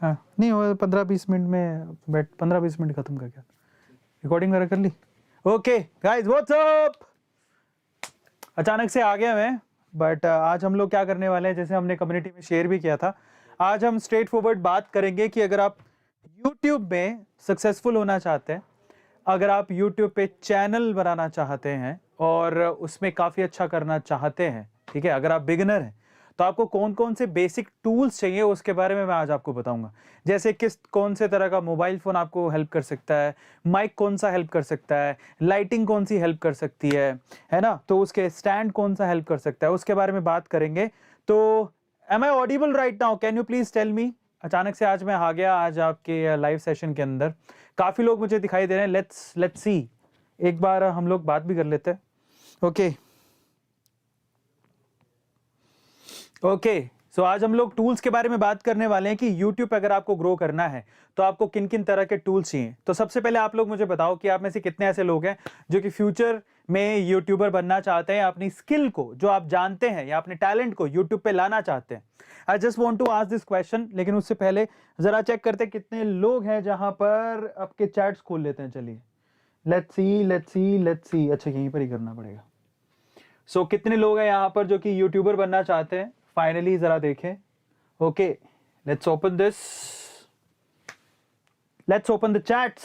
हाँ नहीं वो 15-20 मिनट में बैठ 15-20 मिनट खत्म कर गया रिकॉर्डिंग वगैरह कर ली। Okay guys what's up. अचानक से आ गया मैं बट आज हम लोग क्या करने वाले हैं, जैसे हमने कम्युनिटी में शेयर भी किया था, आज हम स्ट्रेट फॉरवर्ड बात करेंगे कि अगर आप YouTube में सक्सेसफुल होना चाहते हैं, अगर आप YouTube पे चैनल बनाना चाहते हैं और उसमें काफ़ी अच्छा करना चाहते हैं, ठीक है, अगर आप बिगिनर हैं तो आपको कौन कौन से बेसिक टूल्स चाहिए उसके बारे में मैं आज आपको बताऊंगा। जैसे कौन से तरह का मोबाइल फ़ोन आपको हेल्प कर सकता है, माइक कौन सा हेल्प कर सकता है, लाइटिंग कौन सी हेल्प कर सकती है ना, तो उसके स्टैंड कौन सा हेल्प कर सकता है, उसके बारे में बात करेंगे। तो am I audible right now, can you please tell me. अचानक से आज मैं आ गया आज आपके लाइव सेशन के अंदर, काफ़ी लोग मुझे दिखाई दे रहे हैं। लेट्स सी, एक बार हम लोग बात भी कर लेते हैं। ओके सो आज हम लोग टूल्स के बारे में बात करने वाले हैं कि YouTube पे अगर आपको ग्रो करना है तो आपको किन किन तरह के टूल्स चाहिए। तो सबसे पहले आप लोग मुझे बताओ कि आप में से कितने ऐसे लोग हैं जो कि फ्यूचर में यूट्यूबर बनना चाहते हैं, अपनी स्किल को जो आप जानते हैं या अपने टैलेंट को YouTube पे लाना चाहते हैं। I just want to ask this question, लेकिन उससे पहले जरा चेक करते हैं कितने लोग हैं जहां पर आपके चैट्स खोल लेते हैं। चलिए लेट्स सी। अच्छा यहीं पर ही करना पड़ेगा। सो कितने लोग हैं यहाँ पर जो कि यूट्यूबर बनना चाहते हैं, फाइनली जरा देखें। Okay let's open this, let's open the chats.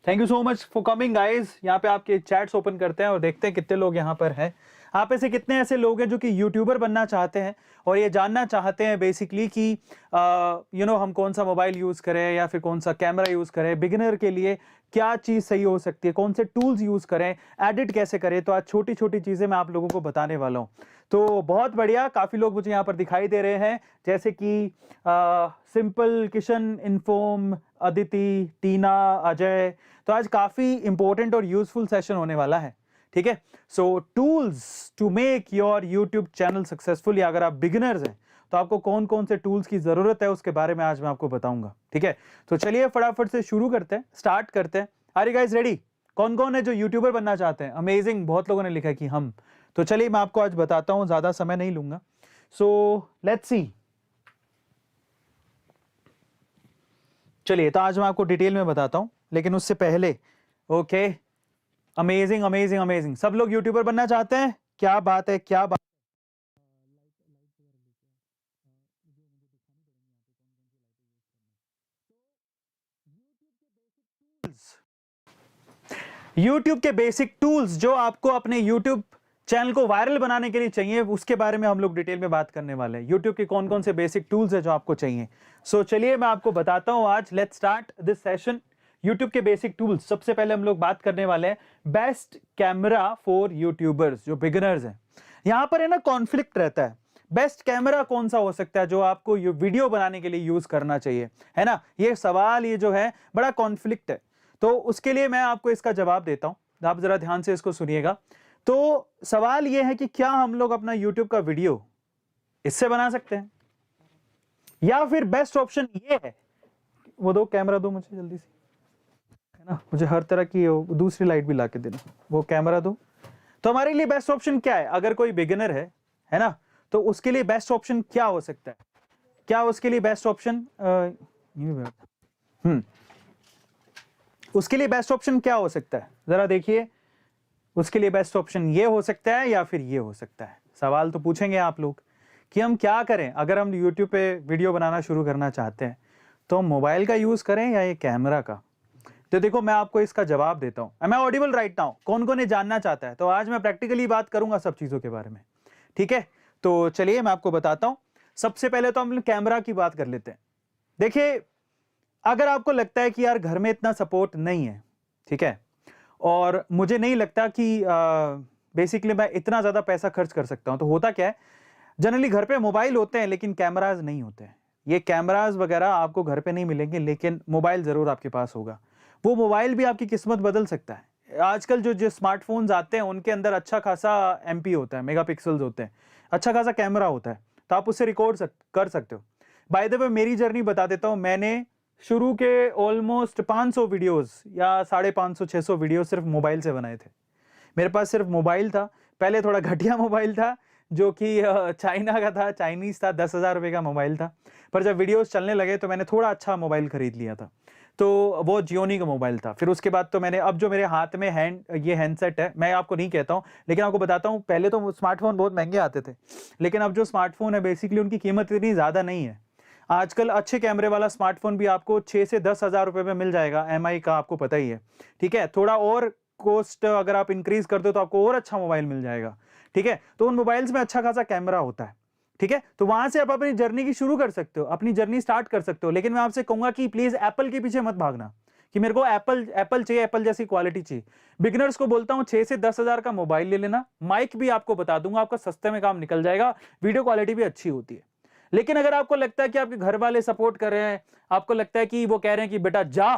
Thank you so much for coming guys. यहाँ पे आपके चैट्स ओपन करते हैं और देखते हैं कितने लोग यहाँ पर हैं। आप ऐसे कितने ऐसे लोग हैं जो कि यूट्यूबर बनना चाहते हैं और ये जानना चाहते हैं बेसिकली कि हम कौन सा मोबाइल यूज करें या फिर कौन सा कैमरा यूज करें, बिगिनर के लिए क्या चीज सही हो सकती है, कौन से टूल्स यूज करें, एडिट कैसे करें। तो आज छोटी छोटी चीजें मैं आप लोगों को बताने वाला हूं। तो बहुत बढ़िया, काफी लोग मुझे यहाँ पर दिखाई दे रहे हैं, जैसे कि सिंपल, किशन, इन्फॉर्म, अदिति, टीना, अजय। तो आज काफी इंपॉर्टेंट और यूजफुल सेशन होने वाला है, ठीक है। So tools to make your YouTube channel successful, या अगर आप बिगिनर्स हैं तो आपको कौन कौन से टूल्स की जरूरत है उसके बारे में आज मैं आपको बताऊंगा, ठीक है। तो चलिए फटाफट से शुरू करते हैं, स्टार्ट करते हैं। Are you guys ready? कौन कौन है जो यूट्यूबर बनना चाहते हैं? अमेजिंग, बहुत लोगों ने लिखा कि हम। तो चलिए मैं आपको आज बताता हूं, ज्यादा समय नहीं लूंगा। So let's see. चलिए तो आज मैं आपको डिटेल में बताता हूं, लेकिन उससे पहले ओके, अमेजिंग अमेजिंग अमेजिंग, सब लोग यूट्यूबर बनना चाहते हैं, क्या बात है, क्या बात। YouTube के बेसिक टूल्स जो आपको अपने YouTube चैनल को वायरल बनाने के लिए चाहिए, उसके बारे में हम लोग डिटेल में बात करने वाले हैं। YouTube के कौन कौन से बेसिक टूल्स है जो आपको चाहिए। सो चलिए मैं आपको बताता हूं आज। Let's start this session. YouTube के बेसिक टूल्स, सबसे पहले हम लोग बात करने वाले हैं बेस्ट कैमरा फॉर यूट्यूबर्स जो बिगिनर्स हैं। यहां पर है ना कॉन्फ्लिक्ट रहता है, बेस्ट कैमरा कौन सा हो सकता है जो आपको वीडियो बनाने के लिए यूज करना चाहिए, है ना। ये सवाल ये जो है बड़ा कॉन्फ्लिक्ट है। तो उसके लिए मैं आपको इसका जवाब देता हूं, आप जरा ध्यान से इसको सुनिएगा। तो सवाल यह है कि क्या हम लोग अपना YouTube का वीडियो इससे बना सकते हैं, या फिर बेस्ट ऑप्शन ये है, वो दो कैमरा दो मुझे जल्दी से, है ना, मुझे हर तरह की दूसरी लाइट भी ला के देना, वो कैमरा दो। तो हमारे लिए बेस्ट ऑप्शन क्या है, अगर कोई बिगिनर है ना, तो उसके लिए बेस्ट ऑप्शन क्या हो सकता है, क्या उसके लिए बेस्ट ऑप्शन उसके लिए बेस्ट ऑप्शन क्या हो सकता है, जरा देखिए। उसके लिए बेस्ट ऑप्शन ये हो सकता है या फिर ये हो सकता है। सवाल तो पूछेंगे आप लोग कि हम क्या करें अगर हम YouTube पे वीडियो बनाना शुरू करना चाहते हैं, तो हम मोबाइल का यूज करें या ये कैमरा का। तो देखो मैं आपको इसका जवाब देता हूं। Am I audible right now? कौन कौन ये जानना चाहता है? तो आज मैं प्रैक्टिकली बात करूंगा सब चीजों के बारे में, ठीक है। तो चलिए मैं आपको बताता हूं। सबसे पहले तो हम कैमरा की बात कर लेते हैं। देखिए अगर आपको लगता है कि यार घर में इतना सपोर्ट नहीं है, ठीक है, और मुझे नहीं लगता कि बेसिकली मैं इतना ज्यादा पैसा खर्च कर सकता हूं, तो होता क्या है, जनरली घर पे मोबाइल होते हैं लेकिन कैमराज नहीं होते हैं। ये कैमराज वगैरह आपको घर पे नहीं मिलेंगे, लेकिन मोबाइल जरूर आपके पास होगा। वो मोबाइल भी आपकी किस्मत बदल सकता है। आजकल जो स्मार्टफोन्स आते हैं उनके अंदर अच्छा खासा MP होता है, मेगापिक्सल्स होते हैं, अच्छा खासा कैमरा होता है, तो आप उससे रिकॉर्ड कर सकते हो। बाय द वे मेरी जर्नी बता देता हूं। मैंने शुरू के ऑलमोस्ट 500 वीडियोस या 550-600 वीडियो सिर्फ मोबाइल से बनाए थे। मेरे पास सिर्फ मोबाइल था, पहले थोड़ा घटिया मोबाइल था जो कि चाइना का था, चाइनीज था, 10,000 रुपये का मोबाइल था। पर जब वीडियोस चलने लगे तो मैंने थोड़ा अच्छा मोबाइल खरीद लिया था, तो वो जियोनी का मोबाइल था। फिर उसके बाद तो मैंने, अब जो मेरे हाथ में ये हैंडसेट है, मैं आपको नहीं कहता हूँ लेकिन आपको बताता हूँ, पहले तो स्मार्टफोन बहुत महंगे आते थे, लेकिन अब जो स्मार्टफोन है बेसिकली उनकी कीमत इतनी ज़्यादा नहीं है। आजकल अच्छे कैमरे वाला स्मार्टफोन भी आपको 6 से 10,000 रुपये में मिल जाएगा, एमआई का, आपको पता ही है। ठीक है, थोड़ा और कॉस्ट अगर आप इंक्रीज कर दो तो आपको और अच्छा मोबाइल मिल जाएगा। ठीक है, तो उन मोबाइल्स में अच्छा खासा कैमरा होता है। ठीक है, तो वहां से आप अपनी जर्नी की शुरू कर सकते हो, अपनी जर्नी स्टार्ट कर सकते हो। लेकिन मैं आपसे कहूंगा कि प्लीज एप्पल के पीछे मत भागना कि मेरे को एप्पल चाहिए, एप्पल जैसी क्वालिटी चाहिए। बिगिनर्स को बोलता हूं 6 से 10,000 का मोबाइल ले लेना। माइक भी आपको बता दूंगा, आपका सस्ते में काम निकल जाएगा, वीडियो क्वालिटी भी अच्छी होती है। लेकिन अगर आपको लगता है कि आपके घर वाले सपोर्ट कर रहे हैं, आपको लगता है कि वो कह रहे हैं कि बेटा जा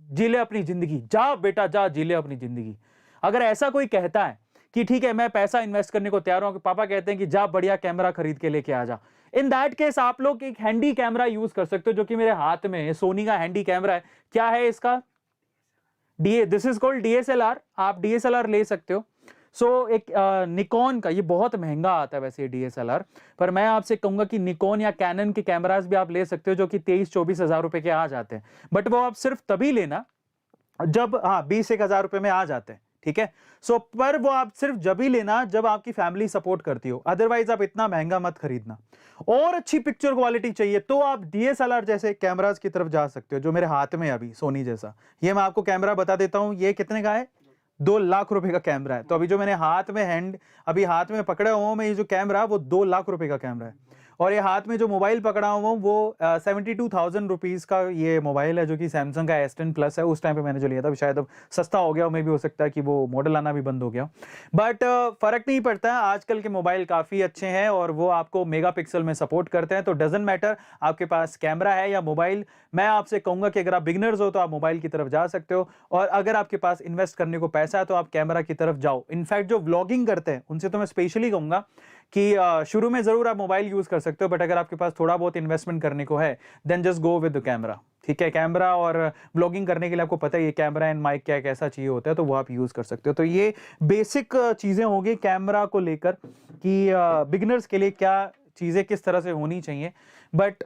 जी ले अपनी जिंदगी, जा बेटा जा जी ले अपनी जिंदगी, अगर ऐसा कोई कहता है कि ठीक है मैं पैसा इन्वेस्ट करने को तैयार हूं, पापा कहते हैं कि जा बढ़िया कैमरा खरीद के लेके आ जा, इन दैट केस आप लोग एक हैंडी कैमरा यूज कर सकते हो, जो कि मेरे हाथ में है, सोनी का हैंडी कैमरा है। क्या है इसका? This is called DSLR. आप डीएसएलआर ले सकते हो। एक निकॉन का, ये बहुत महंगा आता है वैसे डीएसएलआर, पर मैं आपसे कहूंगा कि निकॉन या कैनन के कैमरास भी आप ले सकते हो, जो कि 23-24 हजार रुपए के आ जाते हैं। बट वो आप सिर्फ तभी लेना जब 20-1 हजार रुपए में आ जाते हैं। ठीक है, पर वो आप सिर्फ जब ही लेना जब आपकी फैमिली सपोर्ट करती हो, अदरवाइज आप इतना महंगा मत खरीदना। और अच्छी पिक्चर क्वालिटी चाहिए तो आप डीएसएलआर जैसे कैमरास की तरफ जा सकते हो, जो मेरे हाथ में अभी सोनी जैसा, ये मैं आपको कैमरा बता देता हूं, ये कितने का है? 2 लाख रुपए का कैमरा है। तो अभी जो मैंने हाथ में पकड़ा हुआ हूं मैं, ये जो कैमरा, वो 2 लाख रुपए का कैमरा है। और ये हाथ में जो मोबाइल पकड़ा हुआ हूं वो 72,000 रुपीज का ये मोबाइल है, जो कि सैमसंग का S10 प्लस है। उस टाइम पे मैंने जो लिया था, शायद अब सस्ता हो गया, मे भी हो सकता है कि वो मॉडल आना भी बंद हो गया, बट फर्क नहीं पड़ता है। आजकल के मोबाइल काफी अच्छे हैं और वो आपको मेगापिक्सल में सपोर्ट करते हैं, तो डजंट मैटर आपके पास कैमरा है या मोबाइल। मैं आपसे कहूंगा कि अगर आप बिगिनर्स हो तो आप मोबाइल की तरफ जा सकते हो, और अगर आपके पास इन्वेस्ट करने को पैसा है तो आप कैमरा की तरफ जाओ। इनफैक्ट जो व्लॉगिंग करते हैं उनसे तो मैं स्पेशली कहूंगा कि शुरू में जरूर आप मोबाइल यूज कर सकते हो, बट अगर आपके पास थोड़ा बहुत इन्वेस्टमेंट करने को है then just go with the camera. ठीक है, कैमरा और व्लॉगिंग करने के लिए आपको पता है ये कैमरा एंड माइक क्या कैसा चाहिए होता है, तो वो आप यूज कर सकते हो। तो ये बेसिक चीजें होंगी कैमरा को लेकर कि बिगिनर्स के लिए क्या चीजें किस तरह से होनी चाहिए। बट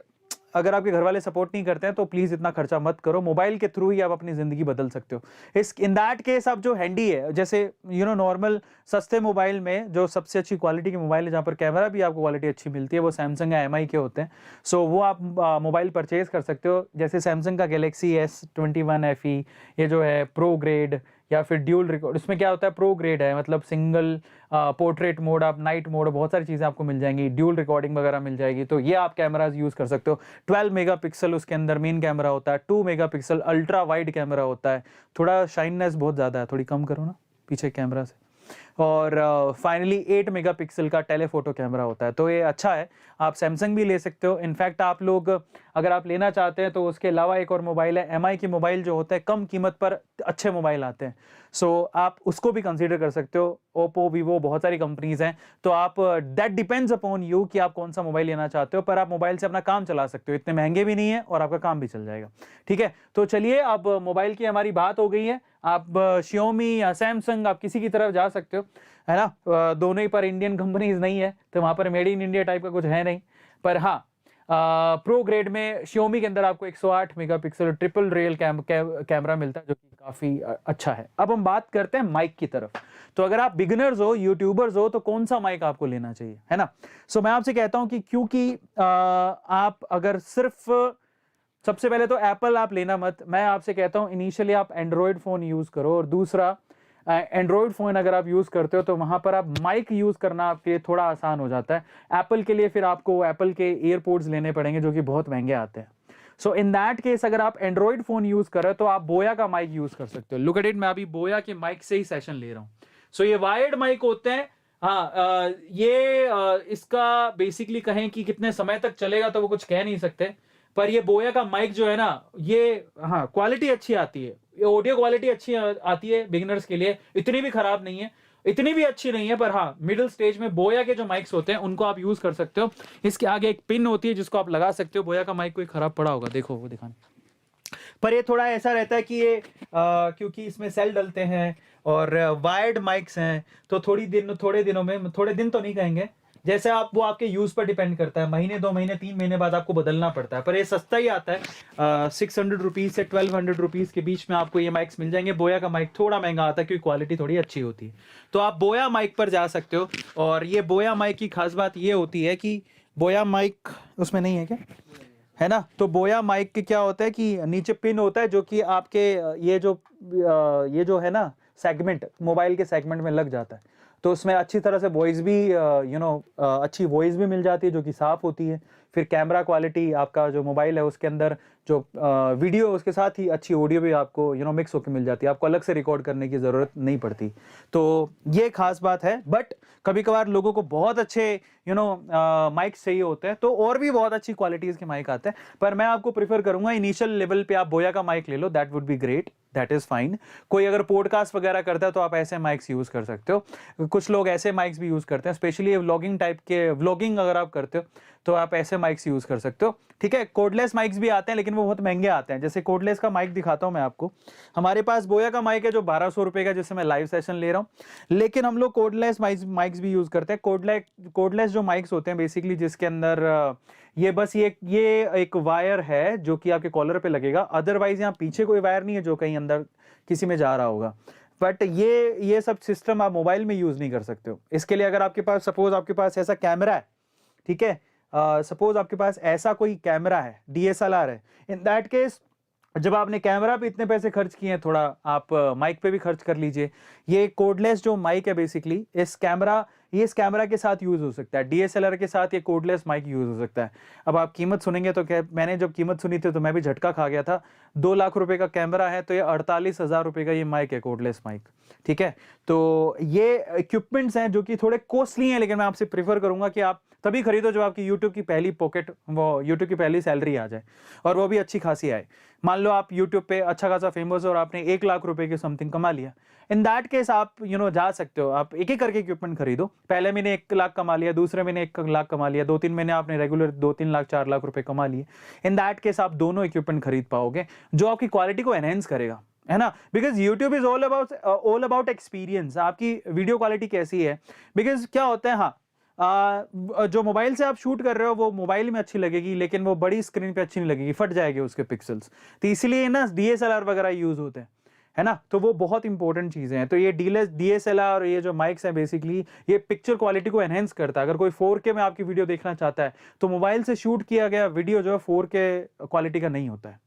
अगर आपके घर वाले सपोर्ट नहीं करते हैं तो प्लीज इतना खर्चा मत करो, मोबाइल के थ्रू ही आप अपनी जिंदगी बदल सकते हो। इन दैट केस आप जो हैंडी है, जैसे नॉर्मल सस्ते मोबाइल में जो सबसे अच्छी क्वालिटी के मोबाइल है, जहां पर कैमरा भी आपको क्वालिटी अच्छी मिलती है, वो सैमसंग या एमआई के होते हैं। वो आप मोबाइल परचेज कर सकते हो, जैसे सैमसंग का गैलेक्सी S21 FE, ये जो है प्रो ग्रेड, या फिर ड्यूल रिकॉर्ड। इसमें क्या होता है, प्रो ग्रेड है, मतलब सिंगल पोर्ट्रेट मोड, आप नाइट मोड, बहुत सारी चीज़ें आपको मिल जाएंगी, ड्यूल रिकॉर्डिंग वगैरह मिल जाएगी। तो ये आप कैमराज यूज़ कर सकते हो। 12 मेगापिक्सल उसके अंदर मेन कैमरा होता है, 2 मेगापिक्सल अल्ट्रा वाइड कैमरा होता है। थोड़ा शाइननेस बहुत ज़्यादा है, थोड़ी कम करो ना पीछे कैमरा से। और फाइनली 8 मेगापिक्सल का टेलीफोटो कैमरा होता है। तो ये अच्छा है, आप सैमसंग भी ले सकते हो। इनफैक्ट आप लोग अगर आप लेना चाहते हैं तो उसके अलावा एक और मोबाइल है, एमआई की मोबाइल जो होता है, कम कीमत पर अच्छे मोबाइल आते हैं, आप उसको भी कंसीडर कर सकते हो। ओप्पो, वीवो, बहुत सारी कंपनीज हैं, तो आप दैट डिपेंड्स अपॉन यू कि आप कौन सा मोबाइल लेना चाहते हो, पर आप मोबाइल से अपना काम चला सकते हो, इतने महंगे भी नहीं है और आपका काम भी चल जाएगा। ठीक है, तो चलिए अब मोबाइल की हमारी बात हो गई है। आप Xiaomi या सैमसंग, आप किसी की तरफ जा सकते हो, है ना। दोनों ही पर इंडियन कंपनीज नहीं है, तो वहां पर मेड इन इंडिया टाइप का कुछ है नहीं। पर हाँ, प्रो ग्रेड में Xiaomi के अंदर आपको 108 मेगापिक्सल ट्रिपल रियल कैमरा मिलता है, जो कि काफी अच्छा है। अब हम बात करते हैं माइक की तरफ। तो अगर आप बिगिनर्स हो, यूट्यूबर्स हो, तो कौन सा माइक आपको लेना चाहिए, है ना। मैं आपसे कहता हूं कि क्योंकि आप अगर सिर्फ, सबसे पहले तो एप्पल आप लेना मत। मैं आपसे कहता हूं इनिशियली आप एंड्रॉयड फोन यूज करो, और दूसरा एंड्रॉयड फोन अगर आप यूज करते हो तो वहां पर आप माइक यूज करना आपके लिए थोड़ा आसान हो जाता है। एप्पल के लिए फिर आपको एप्पल के ईयरपोड्स लेने पड़ेंगे, जो कि बहुत महंगे आते हैं। इन दैट केस अगर आप एंड्रॉयड फोन यूज कर रहे हो तो आप बोया का माइक यूज कर सकते हो। लुक एट इट, मैं अभी बोया के माइक से ही सेशन ले रहा हूं। ये वायर्ड माइक होते हैं। हाँ, इसका बेसिकली कहें कि कितने समय तक चलेगा तो वो कुछ कह नहीं सकते, पर ये बोया का माइक जो है ना, ये हाँ क्वालिटी अच्छी आती है, ऑडियो क्वालिटी अच्छी आती है बिगिनर्स के लिए, इतनी भी खराब नहीं है, इतनी भी अच्छी नहीं है, पर हाँ मिडिल स्टेज में बोया के जो माइक्स होते हैं उनको आप यूज कर सकते हो। इसके आगे एक पिन होती है जिसको आप लगा सकते हो। बोया का माइक कोई खराब पड़ा होगा, देखो वो दिखाने, पर ये थोड़ा ऐसा रहता है कि ये क्योंकि इसमें सेल डलते हैं और वायर्ड माइक्स हैं, तो थोड़े दिन तो नहीं कहेंगे, जैसे आप वो आपके यूज पर डिपेंड करता है, महीने 2 महीने 3 महीने बाद आपको बदलना पड़ता है, पर ये सस्ता ही आता है। 600 रुपीज से 1200 रुपीज के बीच में आपको ये माइक्स मिल जाएंगे। बोया का माइक थोड़ा महंगा आता है क्योंकि क्वालिटी थोड़ी अच्छी होती है, तो आप बोया माइक पर जा सकते हो। और ये बोया माइक की खास बात ये होती है कि बोया माइक उसमें नहीं है क्या, है ना? तो बोया माइक के क्या होता है कि नीचे पिन होता है जो कि आपके ये जो है ना सेगमेंट, मोबाइल के सेगमेंट में लग जाता है, तो उसमें अच्छी तरह से वॉइस भी अच्छी वॉइस भी मिल जाती है जो कि साफ होती है। फिर कैमरा क्वालिटी आपका जो मोबाइल है उसके अंदर जो वीडियो उसके साथ ही अच्छी ऑडियो भी आपको मिक्स होकर मिल जाती है, आपको अलग से रिकॉर्ड करने की ज़रूरत नहीं पड़ती। तो ये खास बात है। बट कभी कभार लोगों को बहुत अच्छे माइक चाहिए होते हैं, तो और भी बहुत अच्छी क्वालिटीज़ के माइक आते हैं, पर मैं आपको प्रीफर करूंगा इनिशियल लेवल पे आप बोया का माइक ले लो, that would be great, that is fine. कोई अगर पॉडकास्ट वगैरह करता है तो आप ऐसे माइक्स यूज कर सकते हो। कुछ लोग ऐसे माइक्स भी यूज करते हैं, स्पेशली व्लॉगिंग टाइप के, व्लॉगिंग अगर आप करते हो तो आप ऐसे माइक्स यूज कर सकते हो। ठीक है, कोडलेस माइक्स भी आते हैं लेकिन वो बहुत महंगे आते हैं। जैसे कोडलेस का माइक दिखाता हूं मैं आपको, हमारे पास बोया का माइक है जो 1200 रुपए का, जिससे मैं लाइव सेशन ले रहा हूं, लेकिन हम लोग कोडलेस माइक्स भी यूज करते हैं। कोडलेस जो माइक्स होते हैं बेसिकली जिसके अंदर ये बस ये एक वायर है जो कि आपके कॉलर पे लगेगा, अदरवाइज यहाँ पीछे कोई वायर नहीं है जो कहीं अंदर किसी में जा रहा होगा। बट ये सब सिस्टम आप मोबाइल में यूज नहीं कर सकते हो। इसके लिए अगर आपके पास सपोज आपके पास ऐसा कैमरा है, ठीक है, सपोज आपके पास ऐसा कोई कैमरा है, DSLR है, इन दैट केस जब आपने कैमरा पे इतने पैसे खर्च किए हैं, थोड़ा आप माइक पे भी खर्च कर लीजिए। ये कोडलेस जो माइक है बेसिकली इस कैमरा के साथ यूज हो सकता है, DSLR के साथ ये कोडलेस माइक यूज हो सकता है। अब आप कीमत सुनेंगे तो क्या, मैंने जब कीमत सुनी थी तो मैं भी झटका खा गया था। 2 लाख रुपए का कैमरा है तो ये 48,000 रुपए का ये माइक है, कोडलेस माइक। ठीक है, तो ये इक्विपमेंट्स हैं जो कि थोड़े कॉस्टली हैं, लेकिन मैं आपसे प्रीफर करूंगा कि आप तभी खरीदो जब आपकी यूट्यूब की पहली यूट्यूब की पहली सैलरी आ जाए, और वो भी अच्छी खासी आए। मान लो आप यूट्यूब पे अच्छा खासा फेमस हो और आपने 1 लाख रुपए की समथिंग कमा लिया, इन दैट केस आप जा सकते हो, आप एक एक करके इक्विपमेंट खरीदो। पहले महीने 1 लाख कमा लिया, दूसरे महीने 1 लाख कमा लिया, 2-3 महीने आपने रेगुलर 2-3 लाख 4 लाख रुपए कमा लिए। इन दैट केस आप दोनों इक्विपमेंट खरीद पाओगे जो आपकी क्वालिटी को एनहेंस करेगा, है ना? Because YouTube is all about experience, आपकी वीडियो क्वालिटी कैसी है। बिकॉज क्या होता है, हाँ, जो मोबाइल से आप शूट कर रहे हो वो मोबाइल में अच्छी लगेगी, लेकिन वो बड़ी स्क्रीन पे अच्छी नहीं लगेगी, फट जाएगी उसके पिक्सल्स। तो इसीलिए ना DSLR वगैरह यूज होते हैं, है ना? तो वो बहुत इंपॉर्टेंट चीजें हैं। तो ये DSLR और ये जो माइक्स हैं बेसिकली ये पिक्चर क्वालिटी को एनहेंस करता है। अगर कोई 4K में आपकी वीडियो देखना चाहता है तो मोबाइल से शूट किया गया वीडियो जो है 4K क्वालिटी का नहीं होता है।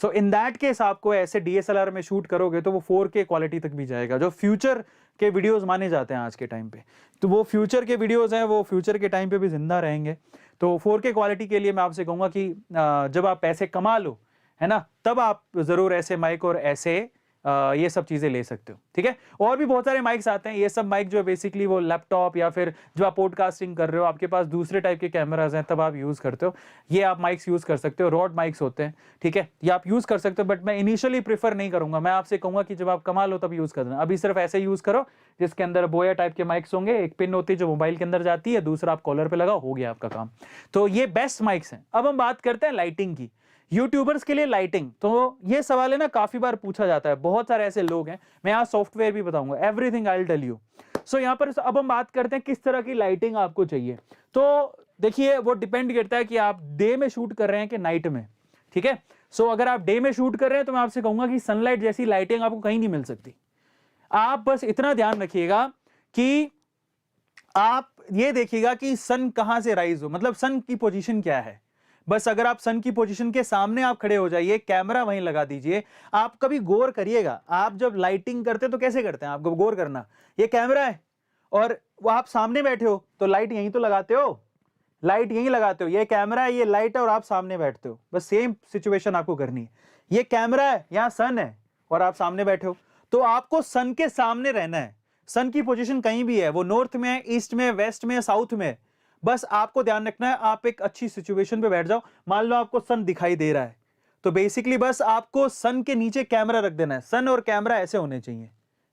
सो इन दैट केस आपको ऐसे DSLR में शूट करोगे तो वो 4K क्वालिटी तक भी जाएगा, जो फ्यूचर के वीडियोस माने जाते हैं आज के टाइम पे। तो वो फ्यूचर के वीडियोस हैं, वो फ्यूचर के टाइम पे भी जिंदा रहेंगे। तो 4K क्वालिटी के लिए मैं आपसे कहूंगा कि जब आप पैसे कमा लो, है ना, तब आप जरूर ऐसे माइक और ऐसे ये सब चीजें ले सकते हो। ठीक है, और भी बहुत सारे माइक्स आते हैं। ये सब माइक जो बेसिकली वो लैपटॉप या फिर जो आप पॉडकास्टिंग कर रहे हो, आपके पास दूसरे टाइप के कैमराज हैं तब आप यूज करते हो, ये आप माइक्स यूज कर सकते हो। रॉड माइक्स होते हैं, ठीक है, ये आप यूज कर सकते हो, बट मैं इनिशियली प्रीफर नहीं करूंगा। मैं आपसे कहूंगा कि जब आप कमा लो तब यूज करना। अभी सिर्फ ऐसे यूज करो जिसके अंदर बोया टाइप के माइक्स होंगे, एक पिन होती है जो मोबाइल के अंदर जाती है, दूसरा आप कॉलर पे लगाओ, हो गया आपका काम। तो ये बेस्ट माइक्स हैं। अब हम बात करते हैं लाइटिंग की, यूट्यूबर्स के लिए लाइटिंग। तो ये सवाल है ना, काफी बार पूछा जाता है, बहुत सारे ऐसे लोग हैं। मैं यहाँ सॉफ्टवेयर भी बताऊंगा, everything I will tell you. So यहाँ पर अब हम बात करते हैं किस तरह की लाइटिंग आपको चाहिए। तो देखिए वो डिपेंड करता है कि आप डे में शूट कर रहे हैं कि नाइट में। ठीक है, सो अगर आप डे में शूट कर रहे हैं तो मैं आपसे कहूंगा कि सनलाइट जैसी लाइटिंग आपको कहीं नहीं मिल सकती। आप बस इतना ध्यान रखिएगा कि आप ये देखिएगा कि सन कहां से राइज हो, मतलब सन की पोजीशन क्या है। बस अगर आप सन की पोजीशन के सामने आप खड़े हो जाइए, कैमरा वहीं लगा दीजिए। आप कभी गौर करिएगा, आप जब लाइटिंग करते तो कैसे करते हैं, आपको गौर करना, ये कैमरा है और वो आप सामने बैठे हो तो लाइट यहीं तो लगाते हो, लाइट यहीं लगाते हो। ये कैमरा है, ये लाइट है और आप सामने बैठते हो, बस सेम सिचुएशन आपको करनी है। ये कैमरा है, यहां सन है और आप सामने बैठे हो, तो आपको सन के सामने रहना है। सन की पोजीशन कहीं भी है, वो नॉर्थ में, ईस्ट में, वेस्ट में, साउथ में, बस आपको ध्यान रखना है। आप एक अच्छी सिचुएशन पे बैठ जाओ। मान लो आपको सन दिखाई दे रहा है तो बेसिकली बस आपको सन के नीचे कैमरा रख देना है। सन और कैमरा ऐसे होने चाहिए,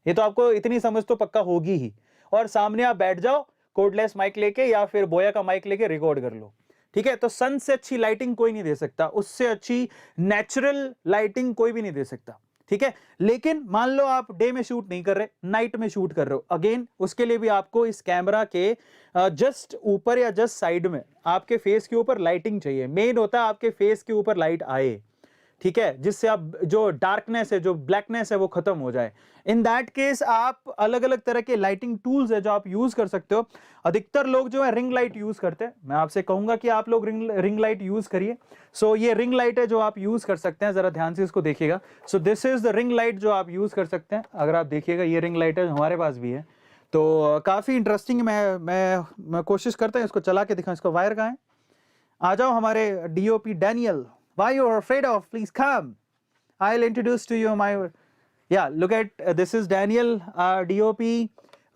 ये तो आपको इतनी समझ तो पक्का होगी ही। और सामने आप बैठ जाओ कोर्डलेस माइक लेके या फिर बोया का माइक लेके रिकॉर्ड कर लो। ठीक है, तो सन से अच्छी लाइटिंग कोई नहीं दे सकता, उससे अच्छी नेचुरल लाइटिंग कोई भी नहीं दे सकता। ठीक है। लेकिन मान लो आप डे में शूट नहीं कर रहे, नाइट में शूट कर रहे हो, अगेन उसके लिए भी आपको इस कैमरा के जस्ट ऊपर या जस्ट साइड में आपके फेस के ऊपर लाइटिंग चाहिए। मेन होता है आपके फेस के ऊपर लाइट आए, ठीक है, जिससे आप जो डार्कनेस है, जो ब्लैकनेस है, वो खत्म हो जाए। इन दैट केस आप अलग अलग तरह के लाइटिंग टूल्स है जो आप यूज कर सकते हो। अधिकतर लोग जो है रिंग लाइट यूज करते हैं, मैं आपसे कहूंगा कि आप लोग रिंग लाइट यूज करिए। सो ये रिंग लाइट है जो आप यूज कर सकते हैं, जरा ध्यान से इसको देखिएगा। So this is the ring light जो आप यूज कर सकते हैं। अगर आप देखिएगा ये रिंग लाइट है, हमारे पास भी है, तो काफी इंटरेस्टिंग। मैं कोशिश करता हूँ इसको चला के दिखाऊं। इसको वायर कहाँ है? आ जाओ हमारे DOP Daniel. Why you are afraid of? Please come. I'll introduce to you my, yeah, look at this is Daniel, DOP।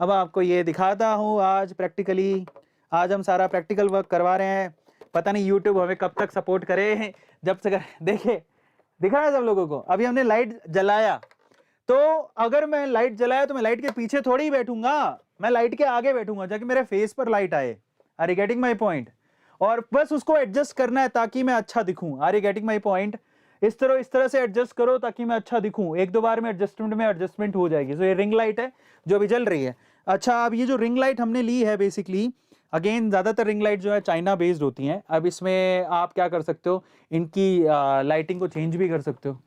अब आपको ये दिखाता हूँ आज प्रैक्टिकली। आज हम सारा प्रैक्टिकल वर्क करवा रहे हैं। पता नहीं YouTube हमें कब तक सपोर्ट करे, जब से देखे दिखा है सब लोगों को। अभी हमने लाइट जलाया, तो अगर मैं लाइट जलाया तो मैं लाइट के पीछे थोड़ी ही बैठूंगा, मैं लाइट के आगे बैठूंगा ताकि मेरे फेस पर लाइट आए। Are you getting my point? और बस उसको एडजस्ट करना है ताकि मैं अच्छा दिखूं। Are you getting my point? इस तरह से एडजस्ट करो ताकि मैं अच्छा दिखूं। एक दो बार में एडजस्टमेंट हो जाएगी। तो ये रिंग लाइट है जो अभी जल रही है। अच्छा, अब ये जो रिंग लाइट हमने ली है, बेसिकली अगेन ज्यादातर रिंग लाइट जो है चाइना बेस्ड होती हैं। अब इसमें आप क्या कर सकते हो, इनकी लाइटिंग को चेंज भी कर सकते हो,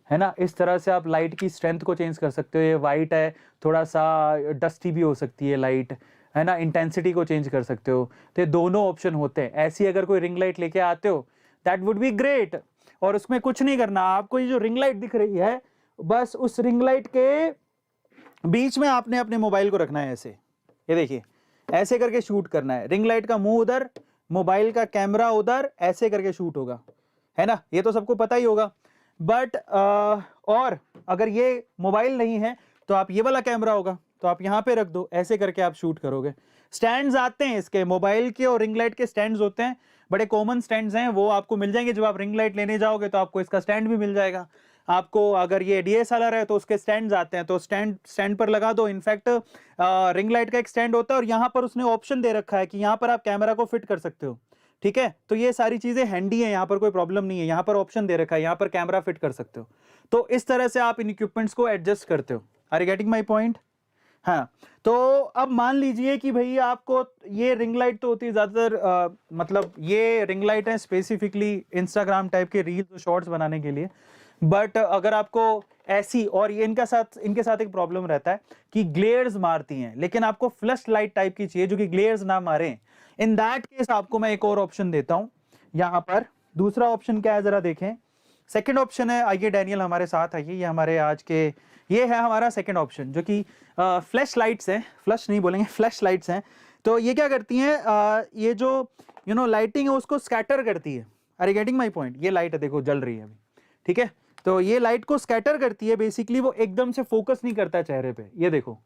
है ना। इस तरह से आप लाइट की स्ट्रेंथ को चेंज कर सकते हो। ये वाइट है, थोड़ा सा डस्टी भी हो सकती है लाइट, है ना। इंटेंसिटी को चेंज कर सकते हो। तो ये दोनों ऑप्शन होते हैं। ऐसी अगर कोई रिंग लाइट लेके आते हो, दैट वुड बी ग्रेट। और उसमें कुछ नहीं करना आपको। ये जो रिंग लाइट दिख रही है, बस उस रिंग लाइट के बीच में आपने अपने मोबाइल को रखना है ऐसे। ये देखिए, ऐसे करके शूट करना है। रिंग लाइट का मुंह उधर, मोबाइल का कैमरा उधर, ऐसे करके शूट होगा, है ना। ये तो सबको पता ही होगा। बट और अगर ये मोबाइल नहीं है तो आप ये वाला कैमरा होगा तो आप यहां पे रख दो, ऐसे करके आप शूट करोगे। स्टैंड्स आते हैं इसके, मोबाइल के और रिंग लाइट के स्टैंड्स होते हैं, बड़े कॉमन स्टैंड्स हैं, वो आपको मिल जाएंगे। जब आप रिंग लाइट लेने जाओगे तो आपको इसका स्टैंड भी मिल जाएगा। आपको अगर ये DSLR है तो उसके स्टैंड्स आते हैं, तो स्टैंड पर लगा दो। इनफैक्ट रिंग लाइट का एक स्टैंड होता है और यहाँ पर उसने ऑप्शन दे रखा है कि यहाँ पर आप कैमरा को फिट कर सकते हो, ठीक है। तो ये सारी चीजें हैंडी है, यहाँ पर कोई प्रॉब्लम नहीं है। यहाँ पर ऑप्शन दे रखा है, यहाँ पर कैमरा फिट कर सकते हो। तो इस तरह से आप इन इक्विपमेंट्स को एडजस्ट करते हो। Are you getting my point? हाँ, तो अब मान लीजिए कि भाई आपको ये रिंग लाइट तो होती है ज्यादातर, मतलब ये रिंग लाइट है स्पेसिफिकली इंस्टाग्राम टाइप के रील्स और शॉर्ट्स बनाने के लिए। बट अगर आपको ऐसी, और ये इनके साथ एक प्रॉब्लम रहता है कि ग्लेयर्स मारती हैं, लेकिन आपको फ्लैश लाइट टाइप की चाहिए जो कि ग्लेयर्स ना मारे। इन दैट केस आपको मैं एक और ऑप्शन देता हूं यहाँ पर। दूसरा ऑप्शन क्या है जरा देखें। सेकंड ऑप्शन है, आइए डैनियल हमारे साथ आइए। ये हमारे आज के, ये है हमारा सेकंड ऑप्शन जो कि फ्लैश लाइट्स हैं। फ्लैश नहीं बोलेंगे, फ्लैश लाइट्स हैं। तो ये क्या करती हैं, ये जो लाइटिंग है उसको स्कैटर करती है। Are you getting my point? ये लाइट है, देखो जल रही है अभी, ठीक है। तो ये लाइट को स्कैटर करती है बेसिकली, वो एकदम से फोकस नहीं करता है चेहरे पे। ये देखो,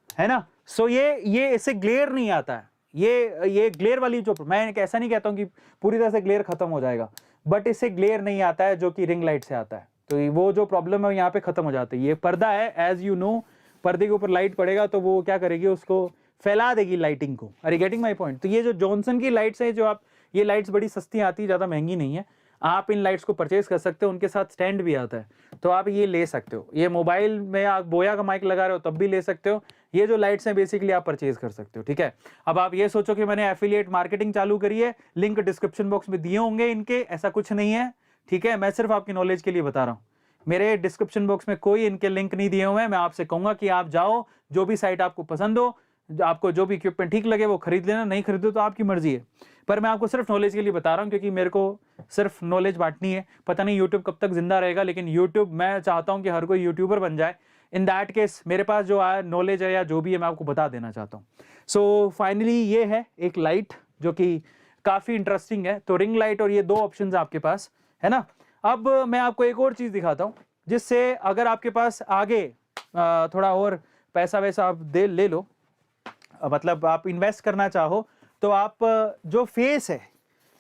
है ना। सो ये इससे ग्लेयर नहीं आता है। ये ग्लेयर वाली जो, मैं ऐसा नहीं कहता हूं कि पूरी तरह से ग्लेयर खत्म हो जाएगा, बट इससे ग्लेयर नहीं आता है जो कि रिंग लाइट से आता है। तो वो जो प्रॉब्लम है यहाँ पे खत्म हो जाती है। ये पर्दा है, एज यू नो, पर्दे के ऊपर लाइट पड़ेगा तो वो क्या करेगी, उसको फैला देगी लाइटिंग को। Are you getting my point? तो ये जो जॉनसन की लाइट्स है, जो आप, ये लाइट्स बड़ी सस्ती आती है, ज्यादा महंगी नहीं है। आप इन लाइट्स को परचेज कर सकते हो, उनके साथ स्टैंड भी आता है, तो आप ये ले सकते हो। ये मोबाइल में आप बोया का माइक लगा रहे हो तब भी ले सकते हो। ये जो लाइट्स हैं बेसिकली आप परचेज कर सकते हो, ठीक है। अब आप ये सोचो कि मैंने एफिलिएट मार्केटिंग चालू करी है, लिंक डिस्क्रिप्शन बॉक्स में दिए होंगे इनके, ऐसा कुछ नहीं है, ठीक है। मैं सिर्फ आपकी नॉलेज के लिए बता रहा हूँ। मेरे डिस्क्रिप्शन बॉक्स में कोई इनके लिंक नहीं दिए हुए हैं। मैं आपसे कहूंगा कि आप जाओ, जो भी साइट आपको पसंद हो, आपको जो भी इक्विपमेंट ठीक लगे वो खरीद लेना, नहीं खरीदो तो आपकी मर्जी है। पर मैं आपको सिर्फ नॉलेज के लिए बता रहा हूँ, क्योंकि मेरे को सिर्फ नॉलेज बांटनी है। पता नहीं यूट्यूब कब तक जिंदा रहेगा, लेकिन यूट्यूब, मैं चाहता हूँ कि हर कोई यूट्यूबर बन जाए। इन दैट केस मेरे पास जो नॉलेज है या जो भी है मैं आपको बता देना चाहता हूँ। सो फाइनली ये है एक लाइट जो कि काफी इंटरेस्टिंग है। तो रिंग लाइट और ये दो ऑप्शन आपके पास है ना। अब मैं आपको एक और चीज दिखाता हूँ, जिससे अगर आपके पास आगे थोड़ा और पैसा वैसा आप ले लो, मतलब आप इन्वेस्ट करना चाहो, तो आप जो फेस है,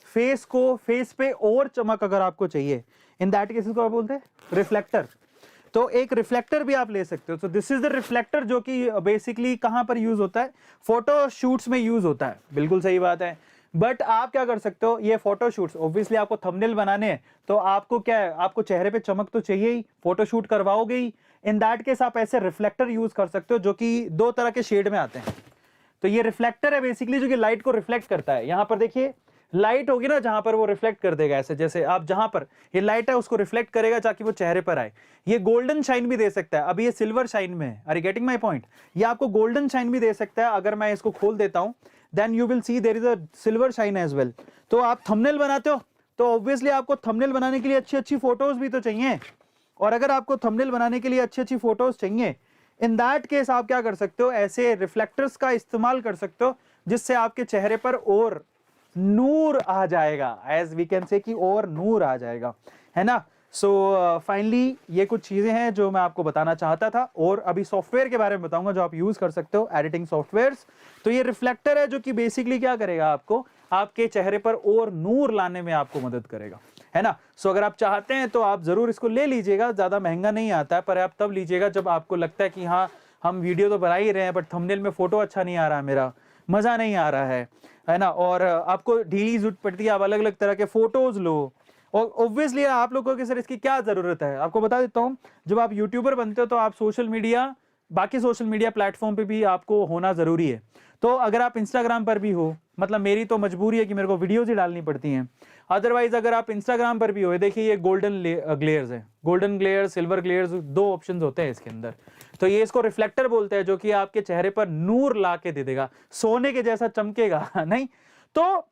फेस पे और चमक अगर आपको चाहिए, इन दैट केस को आप बोलते हैं रिफ्लेक्टर। तो एक रिफ्लेक्टर भी आप ले सकते हो। तो दिस इज द रिफ्लेक्टर, जो कि बेसिकली कहां पर यूज होता है, फोटो शूट्स में यूज होता है। बिल्कुल सही बात है, बट आप क्या कर सकते हो, ये फोटोशूट्स ऑब्वियसली आपको थंबनेल बनाने हैं, तो आपको क्या है, आपको चेहरे पे चमक तो चाहिए ही, फोटोशूट करवाओगे ही। इन दैट केस आप ऐसे रिफ्लेक्टर यूज कर सकते हो जो कि दो तरह के शेड में आते हैं। तो ये रिफ्लेक्टर है बेसिकली जो कि लाइट को रिफ्लेक्ट करता है। यहां पर देखिए लाइट होगी ना, जहां पर वो रिफ्लेक्ट कर देगा ऐसे, जैसे आप जहां पर ये लाइट है उसको रिफ्लेक्ट करेगा ताकि वो चेहरे पर आए। ये गोल्डन शाइन भी दे सकता है, अभी ये सिल्वर शाइन में है, are you getting my point. ये आपको गोल्डन शाइन भी दे सकता है। अगर मैं इसको खोल देता हूं then you will see there is a silver shine as well. तो आप थंबनेल बनाते हो तो ऑब्वियसली आपको थंबनेल बनाने के लिए अच्छी अच्छी फोटोज भी तो चाहिए, और अगर आपको थंबनेल बनाने के लिए अच्छी अच्छी फोटोज चाहिए, इन दैट केस आप क्या कर सकते हो, ऐसे रिफ्लेक्टर्स का इस्तेमाल कर सकते हो जिससे आपके चेहरे पर और नूर आ जाएगा, एज वी कैन से कि और नूर आ जाएगा, है ना। सो फाइनली ये कुछ चीजें हैं जो मैं आपको बताना चाहता था। और अभी सॉफ्टवेयर के बारे में बताऊंगा जो आप यूज कर सकते हो, एडिटिंग सॉफ्टवेयर्स। तो ये रिफ्लेक्टर है जो कि बेसिकली क्या करेगा, आपको आपके चेहरे पर और नूर लाने में आपको मदद करेगा, है ना। सो अगर आप चाहते हैं तो आप जरूर इसको ले लीजिएगा, ज्यादा महंगा नहीं आता है, पर आप तब लीजिएगा जब आपको लगता है कि हाँ हम वीडियो तो बना ही रहे हैं बट थंबनेल में फोटो अच्छा नहीं आ रहा, मेरा मजा नहीं आ रहा है ना, और आपको ढीली जरूरत पड़ती है, आप अलग अलग तरह के फोटोज लो। और ऑब्वियसली आप लोगों के सर इसकी क्या जरूरत है, आपको बता देता हूं। जब आप यूट्यूबर बनते हो तो आप सोशल मीडिया, बाकी सोशल मीडिया प्लेटफॉर्म पे भी आपको होना जरूरी है। तो अगर आप इंस्टाग्राम पर भी हो, मतलब मेरी तो मजबूरी है कि मेरे को वीडियोज ही डालनी पड़ती हैं, अदरवाइज अगर आप इंस्टाग्राम पर भी हो, देखिए ये गोल्डन ग्लेयर्स है, गोल्डन ग्लेयर, सिल्वर ग्लेयर्स, दो ऑप्शंस होते हैं इसके अंदर। तो ये इसको रिफ्लेक्टर बोलते हैं जो कि आपके चेहरे पर नूर ला के दे देगा, सोने के जैसा चमकेगा नहीं। तो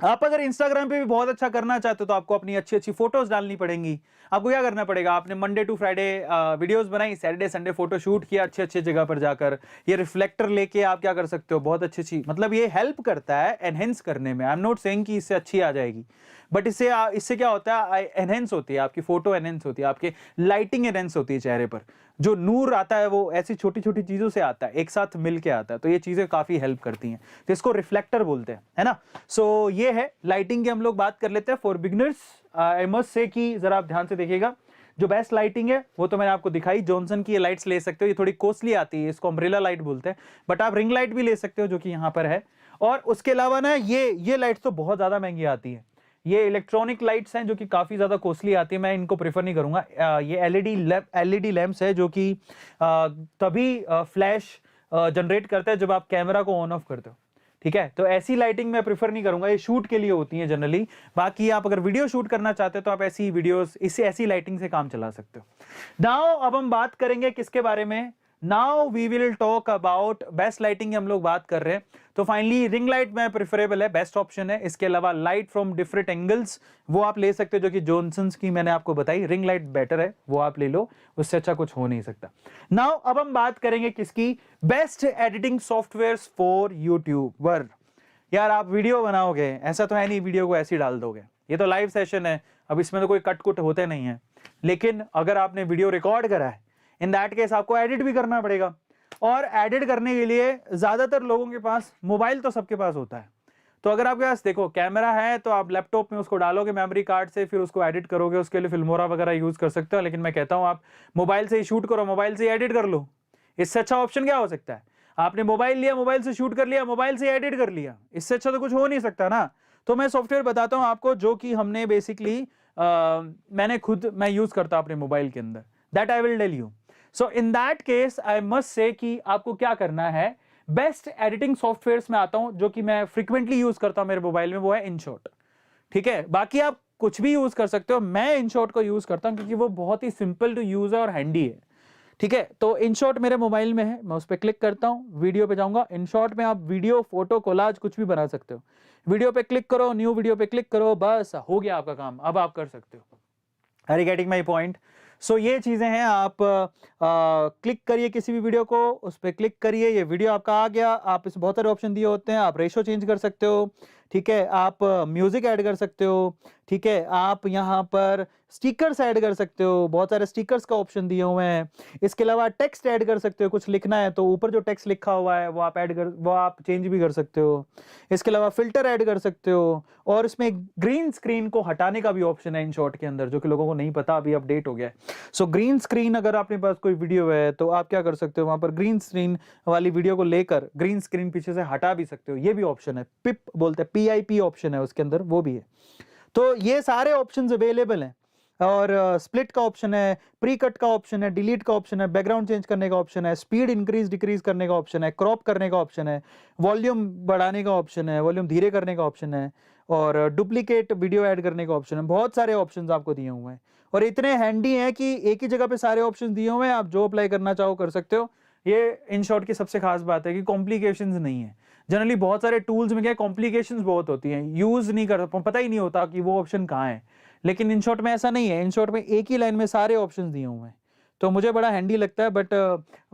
आप अगर इंस्टाग्राम पे भी बहुत अच्छा करना चाहते हो तो आपको अपनी अच्छी अच्छी फोटोज डालनी पड़ेंगी। आपको क्या करना पड़ेगा, आपने मंडे टू फ्राइडे वीडियोस बनाई, सैटरडे संडे फोटो शूट किया अच्छे अच्छे जगह पर जाकर, ये रिफ्लेक्टर लेके आप क्या कर सकते हो, बहुत अच्छी अच्छी, मतलब ये हेल्प करता है एनहेंस करने में। आई एम नॉट सेइंग कि इससे अच्छी आ जाएगी, बट इससे क्या होता है, एनहेंस होती है आपकी फोटो, एनहेंस होती है आपकी लाइटिंग, एनहेंस होती है चेहरे पर। जो नूर आता है वो ऐसी छोटी छोटी चीजों से आता है, एक साथ मिल के आता है, तो ये चीजें काफी हेल्प करती हैं, तो इसको रिफ्लेक्टर बोलते हैं, है ना। सो ये है लाइटिंग की हम लोग बात कर लेते हैं for beginners. I must say कि जरा आप ध्यान से देखिएगा, जो बेस्ट लाइटिंग है वो तो मैंने आपको दिखाई, जॉनसन की ये लाइट्स ले सकते हो, ये थोड़ी कॉस्टली आती है, इसको अम्ब्रेला लाइट बोलते हैं, बट आप रिंग लाइट भी ले सकते हो जो कि यहाँ पर है। और उसके अलावा ना ये लाइट्स तो बहुत ज्यादा महंगी आती है, ये इलेक्ट्रॉनिक लाइट्स हैं जो कि काफी ज्यादा कॉस्टली आती है, मैं इनको प्रेफर नहीं करूंगा। ये एलईडी लैंप्स है जो कि तभी फ्लैश जनरेट करता है जब आप कैमरा को ऑन ऑफ करते हो, ठीक है। तो ऐसी लाइटिंग मैं प्रेफर नहीं करूंगा, ये शूट के लिए होती है जनरली। बाकी आप अगर वीडियो शूट करना चाहते हो तो आप ऐसी वीडियोस, इससे ऐसी लाइटिंग से काम चला सकते हो। नाउ अब हम बात करेंगे किसके बारे में, now we will talk about best lighting, हम लोग बात कर रहे हैं। तो फाइनली रिंग लाइट में प्रेफरेबल है, बेस्ट ऑप्शन है। इसके अलावा लाइट फ्रॉम डिफरेंट एंगल्स वो आप ले सकते हो, जो कि जॉनसन्स की मैंने आपको बताई, रिंग लाइट बेटर है, वो आप ले लो, उससे अच्छा कुछ हो नहीं सकता। नाउ अब हम बात करेंगे किसकी, best editing softwares for YouTuber. यार आप वीडियो बनाओगे, ऐसा तो है नहीं वीडियो को ऐसे ही डाल दोगे, ये तो लाइव सेशन है, अब इसमें तो कोई कट कुट होते नहीं है। लेकिन अगर आपने वीडियो रिकॉर्ड करा है, इन दैट केस आपको एडिट भी करना पड़ेगा, और एडिट करने के लिए ज्यादातर लोगों के पास मोबाइल तो सबके पास होता है। तो अगर आपके पास देखो कैमरा है तो आप लैपटॉप में उसको डालोगे मेमोरी कार्ड से, फिर उसको एडिट करोगे, उसके लिए फिल्मोरा वगैरह यूज कर सकते हो। लेकिन मैं कहता हूं आप मोबाइल से ही शूट करो, मोबाइल से ही एडिट कर लो, इससे अच्छा ऑप्शन क्या हो सकता है। आपने मोबाइल लिया, मोबाइल से शूट कर लिया, मोबाइल से एडिट कर लिया, इससे अच्छा तो कुछ हो नहीं सकता ना। तो मैं सॉफ्टवेयर बताता हूं आपको जो कि हमने बेसिकली मैं यूज करता हूं अपने मोबाइल के अंदर, that I will tell you. So in that case I must say कि आपको क्या करना है, बेस्ट एडिटिंग सॉफ्टवेयर्स में आता हूं जो कि मैं फ्रीक्वेंटली यूज करता हूं मेरे मोबाइल में, वो है इनशॉट, ठीक है। बाकी आप कुछ भी यूज कर सकते हो, मैं इनशॉट को यूज करता हूं क्योंकि वो बहुत ही सिंपल टू यूज है और हैंडी है, ठीक है। तो इनशॉट मेरे मोबाइल में है, मैं उस पर क्लिक करता हूं, वीडियो पे जाऊंगा। इनशॉट में आप वीडियो, फोटो, कोलाज कुछ भी बना सकते हो। वीडियो पे क्लिक करो, न्यू वीडियो पे क्लिक करो, बस हो गया आपका काम, अब आप कर सकते हो। Are you getting my point. So ये चीजें हैं, आप क्लिक करिए किसी भी वीडियो को, उस पर क्लिक करिए, ये वीडियो आपका आ गया। आप इस बहुत सारे ऑप्शन दिए होते हैं, आप रेशो चेंज कर सकते हो, ठीक है, आप म्यूजिक ऐड कर सकते हो, ठीक है, आप यहाँ पर स्टिकर्स ऐड कर सकते हो, बहुत सारे स्टिकर्स का ऑप्शन दिए हुए हैं। इसके अलावा टेक्स्ट ऐड कर सकते हो, कुछ लिखना है तो ऊपर जो टेक्स्ट लिखा हुआ है वो आप चेंज भी कर सकते हो। इसके अलावा फिल्टर ऐड कर सकते हो, और इसमें ग्रीन स्क्रीन को हटाने का भी ऑप्शन है InShot के अंदर, जो कि लोगों को नहीं पता, अभी अपडेट हो गया है। सो ग्रीन स्क्रीन, अगर आपके पास कोई वीडियो है तो आप क्या कर सकते हो, वहां पर ग्रीन स्क्रीन वाली वीडियो को लेकर ग्रीन स्क्रीन पीछे से हटा भी सकते हो, ये भी ऑप्शन है। पिप बोलते हैं, PIP ऑप्शन है उसके अंदर, वो भी है। तो ये सारे ऑप्शंस अवेलेबल हैं। और स्प्लिट का ऑप्शन है, प्री कट का ऑप्शन है, डिलीट का ऑप्शन है, बैकग्राउंड चेंज करने का ऑप्शन है, स्पीड इंक्रीज डिक्रीज करने का ऑप्शन है, क्रॉप करने का ऑप्शन है, वॉल्यूम बढ़ाने का ऑप्शन है, वॉल्यूम धीरे करने का ऑप्शन है, और डुप्लीकेट वीडियो ऐड करने का ऑप्शन है। बहुत सारे ऑप्शंस आपको दिए हुए हैं, और इतने हैंडी हैं कि एक ही जगह पे सारे ऑप्शंस दिए हुए हैं, आप जो अप्लाई करना चाहो कर सकते हो। ये InShot की सबसे खास बात है कि कॉम्प्लिकेशंस नहीं है। जनरली बहुत सारे टूल्स में क्या कॉम्प्लिकेशंस बहुत होती हैं, यूज नहीं कर, पता ही नहीं होता कि वो ऑप्शन कहाँ है। लेकिन InShot में ऐसा नहीं है, InShot में एक ही लाइन में सारे ऑप्शंस दिए हुए हैं, तो मुझे बड़ा हैंडी लगता है। बट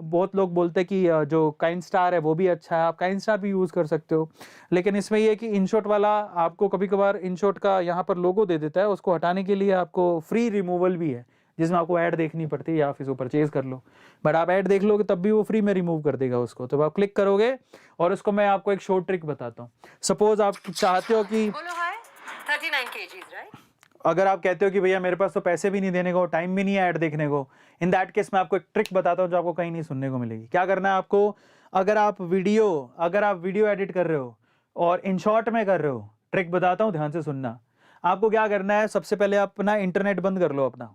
बहुत लोग बोलते हैं कि जो काइनस्टार है वो भी अच्छा है, आप काइनस्टार भी यूज कर सकते हो। लेकिन इसमें ये है कि InShot वाला आपको कभी कभार InShot का यहाँ पर लोगो दे देता है, उसको हटाने के लिए आपको फ्री रिमूवल भी है, जिसमें आपको ऐड देखनी पड़ती है या फिर परचेज कर लो। बट आप ऐड देख लोगे तब भी वो फ्री में रिमूव कर देगा उसको। तो आप क्लिक करोगे, और उसको मैं आपको एक शॉर्ट ट्रिक बताता हूँ। सपोज आप चाहते हो कि 39 kgs, right? अगर आप कहते हो कि भैया मेरे पास तो पैसे भी नहीं देने को, टाइम भी नहीं है ऐड देखने को, इन दैट केस मैं आपको एक ट्रिक बताता हूँ जो आपको कहीं नहीं सुनने को मिलेगी। क्या करना है आपको, अगर आप वीडियो एडिट कर रहे हो और InShot में कर रहे हो, ट्रिक बताता हूँ, ध्यान से सुनना। आपको क्या करना है, सबसे पहले आप अपना इंटरनेट बंद कर लो अपना।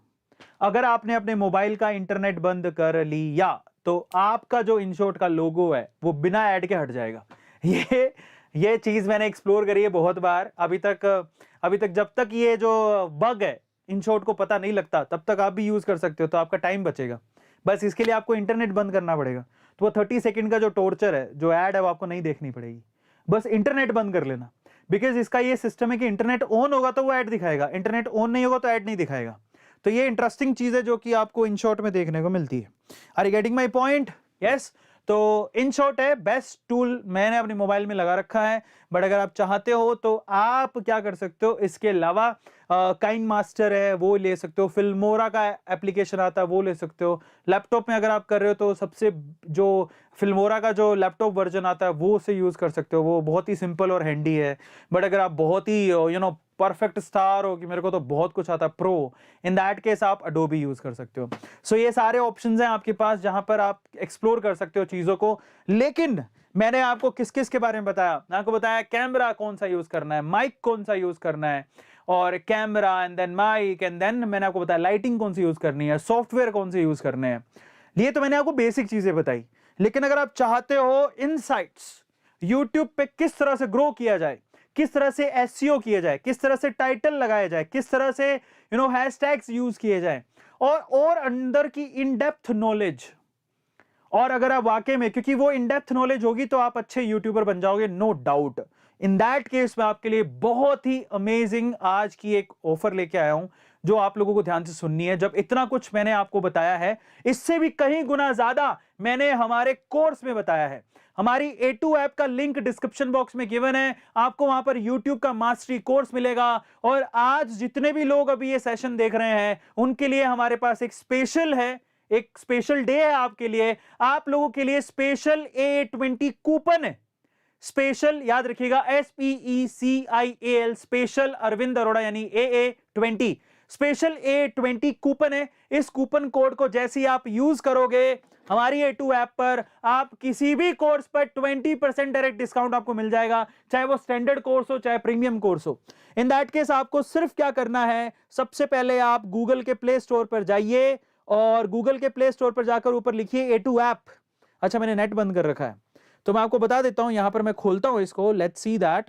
अगर आपने अपने मोबाइल का इंटरनेट बंद कर लिया तो आपका जो InShot का लोगो है वो बिना ऐड के हट जाएगा। ये चीज मैंने एक्सप्लोर करी है बहुत बार। अभी तक जब तक ये जो बग है InShot को पता नहीं लगता, तब तक आप भी यूज कर सकते हो, तो आपका टाइम बचेगा। बस इसके लिए आपको इंटरनेट बंद करना पड़ेगा। तो वो 30 सेकंड का जो टॉर्चर है, जो ऐड है, वो आपको नहीं देखनी पड़ेगी। बस इंटरनेट बंद कर लेना, बिकॉज इसका ये सिस्टम है कि इंटरनेट ऑन होगा तो वो ऐड दिखाएगा, इंटरनेट ऑन नहीं होगा तो ऐड नहीं दिखाएगा। तो ये इंटरेस्टिंग चीज है जो कि आपको InShot में देखने को मिलती है। Are you getting my point? Yes. तो InShot है बेस्ट टूल, मैंने अपने मोबाइल में लगा रखा है। बट अगर आप चाहते हो तो आप क्या कर सकते हो, इसके अलावा काइनमास्टर है वो ले सकते हो, फिल्मोरा का एप्लीकेशन आता है वो ले सकते हो। लैपटॉप में अगर आप कर रहे हो तो सबसे जो फिल्मोरा का जो लैपटॉप वर्जन आता है वो से यूज कर सकते हो, वो बहुत ही सिंपल और हैंडी है। बट अगर आप बहुत ही परफेक्ट स्टार हो कि मेरे को तो बहुत कुछ आता है प्रो, इन दैट केस आप अडोबी यूज कर सकते हो। सो ये सारे ऑप्शंस हैं आपके पास जहां पर आप एक्सप्लोर कर सकते हो चीजों को। लेकिन मैंने आपको किस किस के बारे में बताया, मैं आपको बताया कैमरा कौन सा यूज करना है, माइक कौन सा यूज करना है, और camera and then mic, and then मैंने आपको बताया लाइटिंग कौन सी यूज करनी है, सॉफ्टवेयर कौन से यूज करने हैं। ये तो मैंने आपको बेसिक चीजें बताई। लेकिन अगर आप चाहते हो इनसाइट्स, यूट्यूब पे किस तरह से ग्रो किया जाए, किस तरह से एसईओ किया जाए, किस तरह से टाइटल लगाया जाए, किस तरह से हैशटैग्स यूज किए जाए, और अंदर की इन डेप्थ नॉलेज, और अगर आप वाकई में, क्योंकि वो इन डेप्थ नॉलेज होगी तो आप अच्छे यूट्यूबर बन जाओगे, no doubt. In that case मैं आपके लिए बहुत ही अमेजिंग आज की एक ऑफर लेके आया हूं जो आप लोगों को ध्यान से सुननी है। जब इतना कुछ मैंने आपको बताया है, इससे भी कहीं गुना ज्यादा मैंने हमारे कोर्स में बताया है। हमारी A2 ऐप का लिंक डिस्क्रिप्शन बॉक्स में गिवन है, आपको वहां पर YouTube का मास्टरी कोर्स मिलेगा। और आज जितने भी लोग अभी ये सेशन देख रहे हैं उनके लिए हमारे पास एक स्पेशल है, एक स्पेशल डे है आपके लिए, आप लोगों के लिए स्पेशल AA20 कूपन है। स्पेशल याद रखिएगा, SPECIAL, स्पेशल अरविंद अरोड़ा यानी AA20, स्पेशल A20 कूपन है। इस कूपन कोड को जैसे ही आप यूज करोगे हमारी A2 ऐप पर, आप किसी भी कोर्स पर 20% डायरेक्ट डिस्काउंट आपको मिल जाएगा, चाहे वो स्टैंडर्ड कोर्स हो चाहे प्रीमियम कोर्स हो। इन दैट केस आपको सिर्फ क्या करना है, सबसे पहले आप गूगल के प्ले स्टोर पर जाइए, और गूगल के प्ले स्टोर पर जाकर ऊपर लिखिए A2 ऐप। अच्छा, मैंने नेट बंद कर रखा है तो मैं आपको बता देता हूं, यहां पर मैं खोलता हूं इसको, let's see that.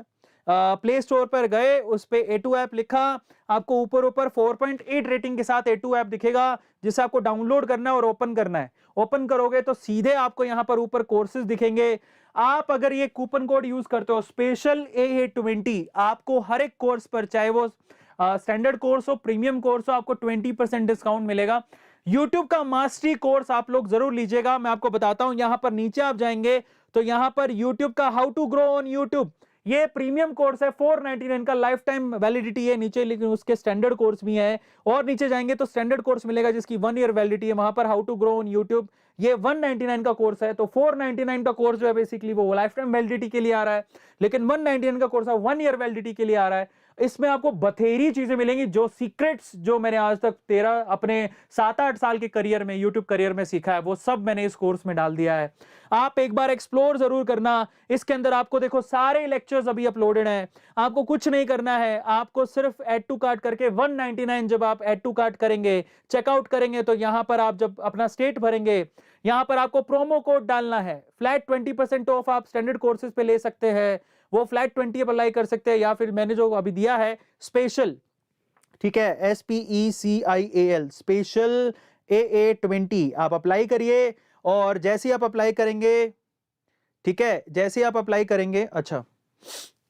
Play store पर गए, उस पे A2 ऐप लिखा, आपको ऊपर 4.8 रेटिंग के साथ A2 ऐप दिखेगा जिसे आपको डाउनलोड करना है और ओपन करना है। ओपन करोगे तो सीधे आपको यहां पर ऊपर कोर्सेज दिखेंगे। आप अगर ये कूपन कोड यूज करते हो स्पेशल AA20, आपको हर एक कोर्स पर, चाहे वो स्टैंडर्ड कोर्स हो प्रीमियम कोर्स हो, आपको 20% डिस्काउंट मिलेगा। YouTube का मास्टरी कोर्स आप लोग जरूर लीजिएगा। मैं आपको बताता हूं, यहां पर नीचे आप जाएंगे तो यहां पर YouTube का how to grow on YouTube, ये प्रीमियम कोर्स है 499 का, लाइफ टाइम वैलिडिटी है नीचे, लेकिन उसके स्टैंडर्ड कोर्स भी है। और नीचे जाएंगे तो स्टैंडर्ड कोर्स मिलेगा जिसकी 1 ईयर वैलिडिटी है, वहां पर how to grow on YouTube, ये 199 का कोर्स है। तो 499 का कोर्स जो है बेसिकली वो लाइफ टाइम वैलिडिटी के लिए आ रहा है, लेकिन 199 का कोर्स है 1 ईयर वैलिडिटी के लिए आ रहा है। इसमें आपको बथेरी चीजें मिलेंगी, जो सीक्रेट्स जो मैंने आज तक 13 अपने 7-8 साल के करियर में, यूट्यूब करियर में सीखा है, वो सब मैंने इस कोर्स में डाल दिया है। आप एक बार एक्सप्लोर जरूर करना। इसके अंदर आपको देखो सारे लेक्चर्स अभी अपलोडेड हैं, आपको कुछ नहीं करना है, आपको सिर्फ ऐड टू कार्ट करके 199 जब आप ऐड टू कार्ट करेंगे, चेकआउट करेंगे, तो यहां पर आप जब अपना स्टेट भरेंगे, यहां पर आपको प्रोमो कोड डालना है, फ्लैट 20% ऑफ आप स्टैंडर्ड कोर्सेज पे ले सकते हैं, वो फ्लैट 20 अप्लाई कर सकते हैं, या फिर मैंने जो अभी दिया है स्पेशल, ठीक है, SPECIAL स्पेशल AA20 आप अप्लाई करिए। और जैसे ही आप अप्लाई करेंगे, ठीक है, जैसे ही आप अप्लाई करेंगे, अच्छा,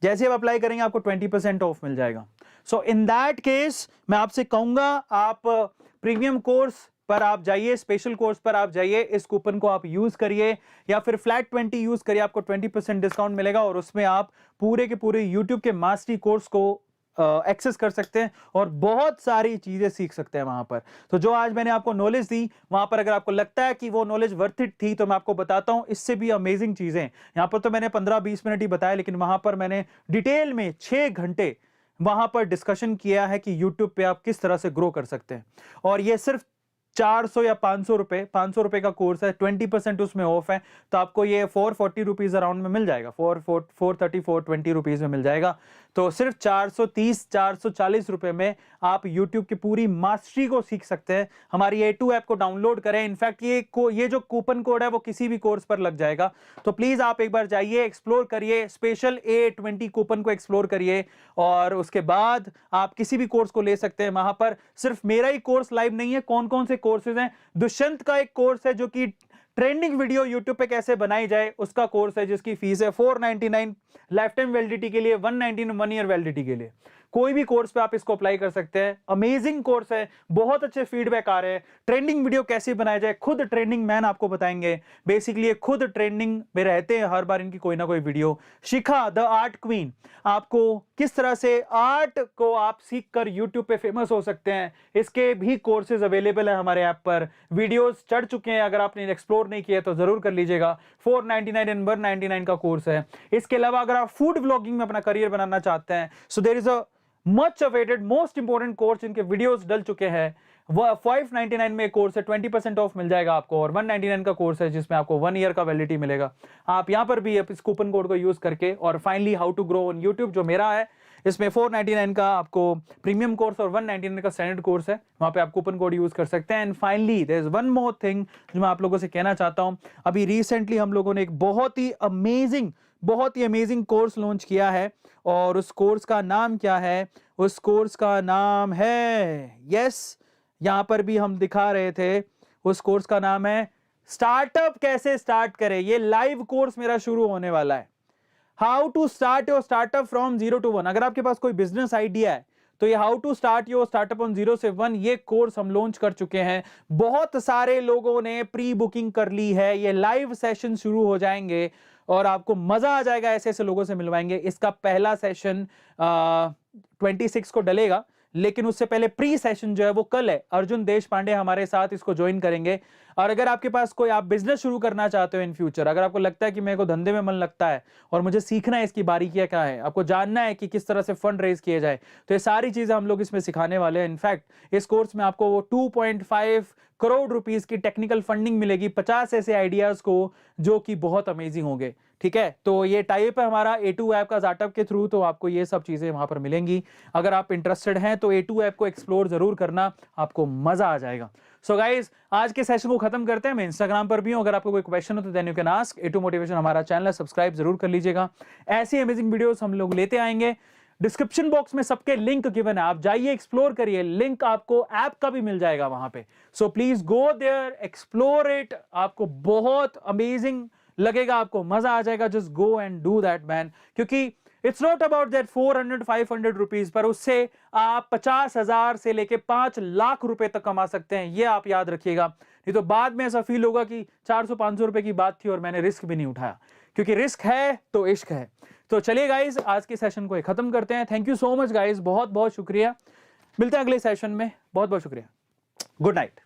जैसे आप अप्लाई करेंगे आपको 20% ऑफ मिल जाएगा। सो इन दैट केस मैं आपसे कहूंगा आप प्रीमियम कोर्स पर आप जाइए, स्पेशल कोर्स पर आप जाइए, इस कूपन को आप यूज करिए, या फिर फ्लैट 20 यूज करिए, आपको 20% डिस्काउंट मिलेगा, और उसमें आप पूरे के पूरे यूट्यूब के मास्टरी कोर्स को एक्सेस कर सकते हैं और बहुत सारी चीजें सीख सकते हैं वहां पर। तो जो आज मैंने आपको नॉलेज दी, वहां पर अगर आपको लगता है कि वो नॉलेज वर्थ इट थी, तो मैं आपको बताता हूं इससे भी अमेजिंग चीजें। यहां पर तो मैंने 15-20 मिनट ही बताया, लेकिन वहां पर मैंने डिटेल में 6 घंटे वहां पर डिस्कशन किया है कि यूट्यूब पे आप किस तरह से ग्रो कर सकते हैं। और ये सिर्फ 400 या 500 रुपए, 500 रुपए का कोर्स है, 20% उसमें ऑफ है, तो आपको ये 440 रुपीज अराउंड में मिल जाएगा, 430-420 रुपीज में मिल जाएगा। तो सिर्फ 430-440 रुपए में आप YouTube की पूरी मास्टरी को सीख सकते हैं। हमारी A2 ऐप को डाउनलोड करें, इनफैक्ट ये जो कूपन कोड है वो किसी भी कोर्स पर लग जाएगा। तो प्लीज आप एक बार जाइए, एक्सप्लोर करिए, स्पेशल A20 कूपन को एक्सप्लोर करिए, और उसके बाद आप किसी भी कोर्स को ले सकते हैं। वहां पर सिर्फ मेरा ही कोर्स लाइव नहीं है, कौन कौन से कोर्सेज हैं, दुष्यंत का एक कोर्स है जो कि ट्रेंडिंग वीडियो यूट्यूब पे कैसे बनाई जाए, उसका कोर्स है जिसकी फीस है 499 लाइफ टाइम वैलिडिटी के लिए, 199 1 ईयर वैलिडिटी के लिए। कोई भी कोर्स पे आप इसको अप्लाई कर सकते हैं। अमेजिंग कोर्स है, बहुत अच्छे फीडबैक आ रहे हैं। ट्रेंडिंग वीडियो कैसे बनाया जाए खुद ट्रेंडिंग मैन आपको बताएंगे। बेसिकली ये खुद ट्रेंडिंग में रहते हैं, हर बार इनकी कोई ना कोई video. Shikha the art queen, आपको किस तरह से आर्ट को आप सीख कर यूट्यूब पे फेमस हो सकते हैं, इसके भी कोर्सेज अवेलेबल है हमारे ऐप पर। वीडियोस चढ़ चुके हैं, अगर आपने एक्सप्लोर नहीं किया तो जरूर कर लीजिएगा। 499 एंड 199 का कोर्स है। इसके अलावा अगर आप फूड ब्लॉगिंग में अपना करियर बनाना चाहते हैं, so there is a much awaited most important course, इनके वीडियोस डल चुके हैं। वो 599 में कोर्स है, 20% ऑफ मिल जाएगा आपको, और 199 का कोर्स है जिसमें आपको 1 ईयर का वैलिडिटी मिलेगा। आप यहां पर भी इस कूपन कोड को यूज करके, और finally how to grow on YouTube जो मेरा है, इसमें 499 का आपको प्रीमियम कोर्स और 199 का स्टैंडर्ड कोर्स है, वहां पे आप कूपन कोड यूज कर सकते हैं। And finally there is one more thing जो मैं आप लोगों से कहना चाहता हूं। अभी रिसेंटली हम लोगों ने एक बहुत ही अमेजिंग कोर्स लॉन्च किया है, और उस कोर्स का नाम क्या है? उस कोर्स का नाम है, यस, यहां पर भी हम दिखा रहे थे, उस कोर्स का नाम है स्टार्टअप कैसे स्टार्ट करें। ये लाइव कोर्स मेरा शुरू होने वाला है, how to start your startup from 0 to 1। अगर आपके पास कोई बिजनेस आइडिया है तो ये how to start your startup on 0 से 1, ये कोर्स हम लॉन्च कर चुके हैं। बहुत सारे लोगों ने प्री बुकिंग कर ली है। ये लाइव सेशन शुरू हो जाएंगे और आपको मजा आ जाएगा, ऐसे ऐसे लोगों से मिलवाएंगे। इसका पहला सेशन 26 को डलेगा, लेकिन उससे पहले प्री सेशन जो है वो कल है। अर्जुन देश पांडे हमारे साथ इसको ज्वाइन करेंगे। और अगर आपके पास कोई आप बिजनेस शुरू करना चाहते हो इन फ्यूचर, अगर आपको लगता है कि मेरे को धंधे में मन लगता है और मुझे सीखना है इसकी बारीकियां क्या है, आपको जानना है कि किस तरह से फंड रेज किए जाए, तो ये सारी चीजें हम लोग इसमें सिखाने वाले हैं। इनफैक्ट इस कोर्स में आपको वो 2.5 करोड़ रुपीस की टेक्निकल फंडिंग मिलेगी, 50 ऐसे आइडियाज को जो कि बहुत अमेजिंग होंगे। ठीक है, तो ये टाइप है हमारा A2 ऐप का स्टार्टअप के थ्रू, तो आपको ये सब चीजें वहां पर मिलेंगी। अगर आप इंटरेस्टेड हैं तो A2 ऐप को एक्सप्लोर जरूर करना, आपको मजा आ जाएगा। सो गाइज, आज के सेशन को खत्म करते हैं। मैं इंस्टाग्राम पर भी हूं, अगर आपको कोई क्वेश्चन हो तो then you can ask. A2 motivation हमारा चैनल है, सब्सक्राइब जरूर कर लीजिएगा। ऐसी अमेजिंग वीडियोस हम लोग लेते आएंगे। डिस्क्रिप्शन बॉक्स में सबके लिंक गिवन है, आप जाइए एक्सप्लोर करिए। लिंक आपको ऐप का भी मिल जाएगा वहां पे, so please go there, explore it. आपको बहुत अमेजिंग लगेगा, आपको मजा आ जाएगा। Just go and do that man, क्योंकि it's not about that 400-500 rupees, पर उससे आप 50,000 से लेके 5 लाख रुपए तक कमा सकते हैं। ये आप याद रखिएगा, नहीं तो बाद में ऐसा फील होगा कि 400-500 रुपए की बात थी और मैंने रिस्क भी नहीं उठाया। क्योंकि रिस्क है तो इश्क है। तो चलिए गाइज, आज के सेशन को खत्म करते हैं। Thank you so much guys, बहुत बहुत शुक्रिया। मिलते हैं अगले सेशन में। बहुत बहुत शुक्रिया। Good night.